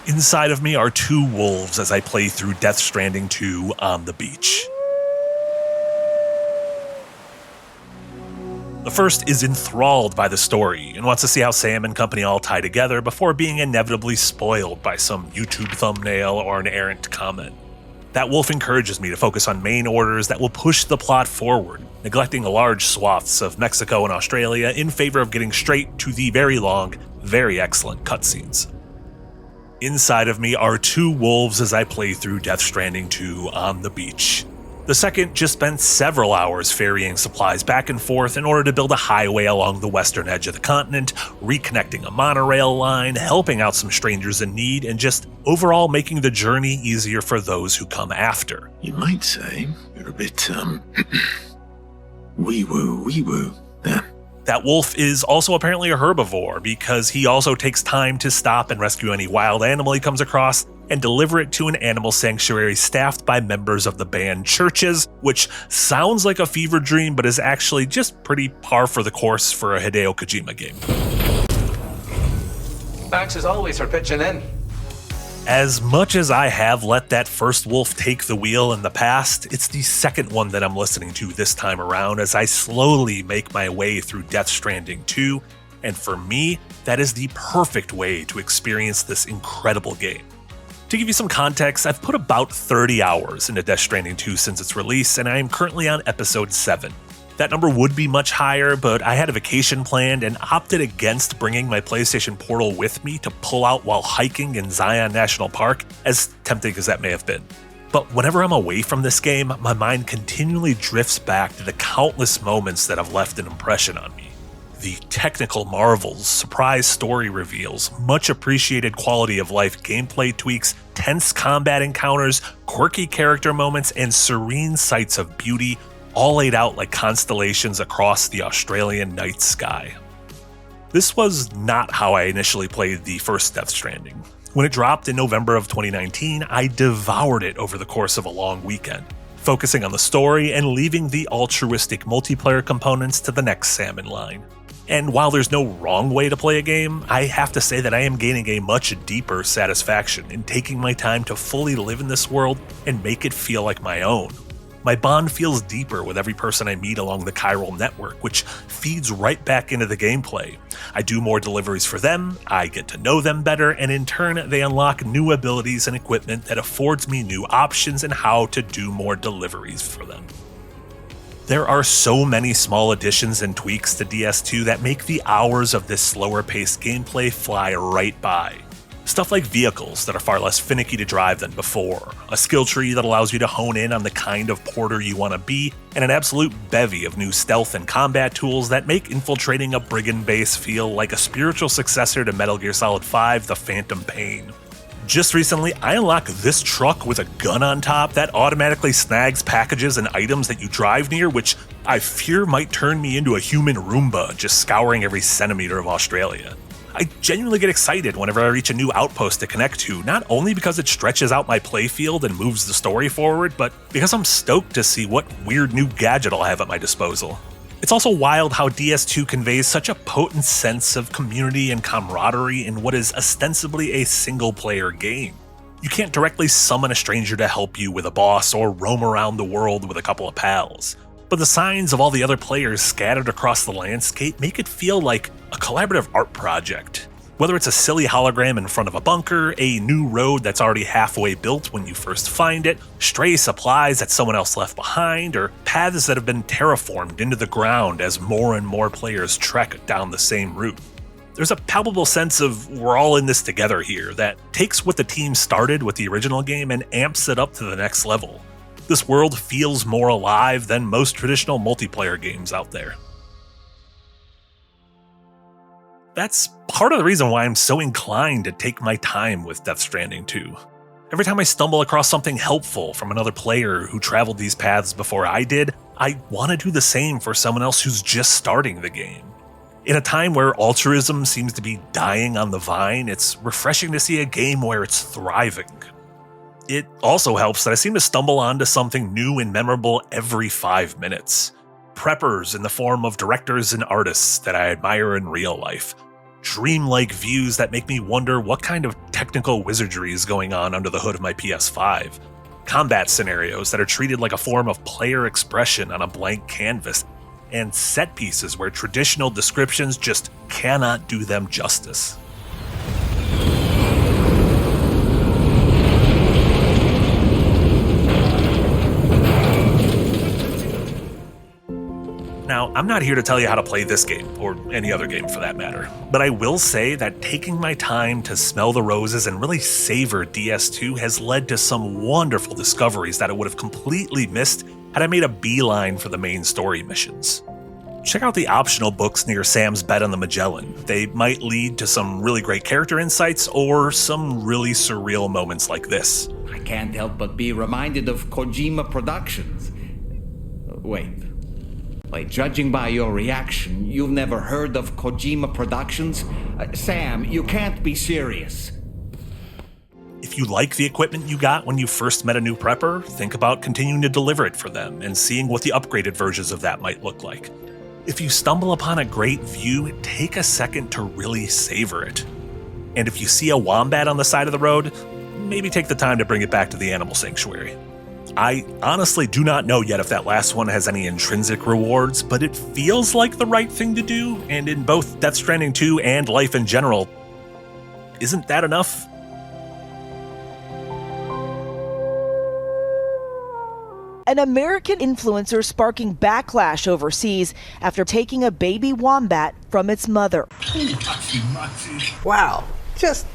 Inside of me are two wolves as I play through Death Stranding 2 on the beach. The first is enthralled by the story and wants to see how Sam and company all tie together before being inevitably spoiled by some YouTube thumbnail or an errant comment. That wolf encourages me to focus on main orders that will push the plot forward, neglecting large swaths of Mexico and Australia in favor of getting straight to the very long, very excellent cutscenes. Inside of me are two wolves as I play through Death Stranding 2 on the beach. The second just spent several hours ferrying supplies back and forth in order to build a highway along the western edge of the continent, reconnecting a monorail line, helping out some strangers in need, and just overall making the journey easier for those who come after. You might say you're a bit, wee-woo there. That wolf is also apparently a herbivore because he also takes time to stop and rescue any wild animal he comes across and deliver it to an animal sanctuary staffed by members of the band Churches, which sounds like a fever dream but is actually just pretty par for the course for a Hideo Kojima game. Thanks as always for pitching in. As much as I have let that first wolf take the wheel in the past, it's the second one that I'm listening to this time around as I slowly make my way through Death Stranding 2, and for me, that is the perfect way to experience this incredible game. To give you some context, I've put about 30 hours into Death Stranding 2 since its release, and I am currently on episode 7. That number would be much higher, but I had a vacation planned and opted against bringing my PlayStation Portal with me to pull out while hiking in Zion National Park, as tempting as that may have been. But whenever I'm away from this game, my mind continually drifts back to the countless moments that have left an impression on me. The technical marvels, surprise story reveals, much appreciated quality of life gameplay tweaks, tense combat encounters, quirky character moments, and serene sights of beauty, all laid out like constellations across the Australian night sky. This was not how I initially played the first Death Stranding. When it dropped in November of 2019, I devoured it over the course of a long weekend, focusing on the story and leaving the altruistic multiplayer components to the next Sam in line. And while there's no wrong way to play a game, I have to say that I am gaining a much deeper satisfaction in taking my time to fully live in this world and make it feel like my own. My bond feels deeper with every person I meet along the chiral network, which feeds right back into the gameplay. I do more deliveries for them, I get to know them better, and in turn, they unlock new abilities and equipment that affords me new options in how to do more deliveries for them. There are so many small additions and tweaks to DS2 that make the hours of this slower-paced gameplay fly right by. Stuff like vehicles that are far less finicky to drive than before, a skill tree that allows you to hone in on the kind of porter you want to be, and an absolute bevy of new stealth and combat tools that make infiltrating a brigand base feel like a spiritual successor to Metal Gear Solid 5: The Phantom Pain. Just recently, I unlocked this truck with a gun on top that automatically snags packages and items that you drive near, which I fear might turn me into a human Roomba just scouring every centimeter of Australia. I genuinely get excited whenever I reach a new outpost to connect to, not only because it stretches out my playfield and moves the story forward, but because I'm stoked to see what weird new gadget I'll have at my disposal. It's also wild how DS2 conveys such a potent sense of community and camaraderie in what is ostensibly a single-player game. You can't directly summon a stranger to help you with a boss or roam around the world with a couple of pals. But the signs of all the other players scattered across the landscape make it feel like a collaborative art project. Whether it's a silly hologram in front of a bunker, a new road that's already halfway built when you first find it, stray supplies that someone else left behind, or paths that have been terraformed into the ground as more and more players trek down the same route. There's a palpable sense of we're all in this together here that takes what the team started with the original game and amps it up to the next level. This world feels more alive than most traditional multiplayer games out there. That's part of the reason why I'm so inclined to take my time with Death Stranding 2. Every time I stumble across something helpful from another player who traveled these paths before I did, I want to do the same for someone else who's just starting the game. In a time where altruism seems to be dying on the vine, it's refreshing to see a game where it's thriving. It also helps that I seem to stumble onto something new and memorable every 5 minutes. Preppers in the form of directors and artists that I admire in real life. Dreamlike views that make me wonder what kind of technical wizardries going on under the hood of my PS5. Combat scenarios that are treated like a form of player expression on a blank canvas, and set pieces where traditional descriptions just cannot do them justice. Now, I'm not here to tell you how to play this game, or any other game for that matter, but I will say that taking my time to smell the roses and really savor DS2 has led to some wonderful discoveries that I would have completely missed had I made a beeline for the main story missions. Check out the optional books near Sam's bed on the Magellan. They might lead to some really great character insights or some really surreal moments like this. I can't help but be reminded of Kojima Productions. Wait, judging by your reaction, you've never heard of Kojima Productions? Sam, you can't be serious. If you like the equipment you got when you first met a new prepper, think about continuing to deliver it for them and seeing what the upgraded versions of that might look like. If you stumble upon a great view, take a second to really savor it. And if you see a wombat on the side of the road, maybe take the time to bring it back to the animal sanctuary. I honestly do not know yet if that last one has any intrinsic rewards, but it feels like the right thing to do, and in both Death Stranding 2 and life in general, isn't that enough? An American influencer sparking backlash overseas after taking a baby wombat from its mother. Wow, just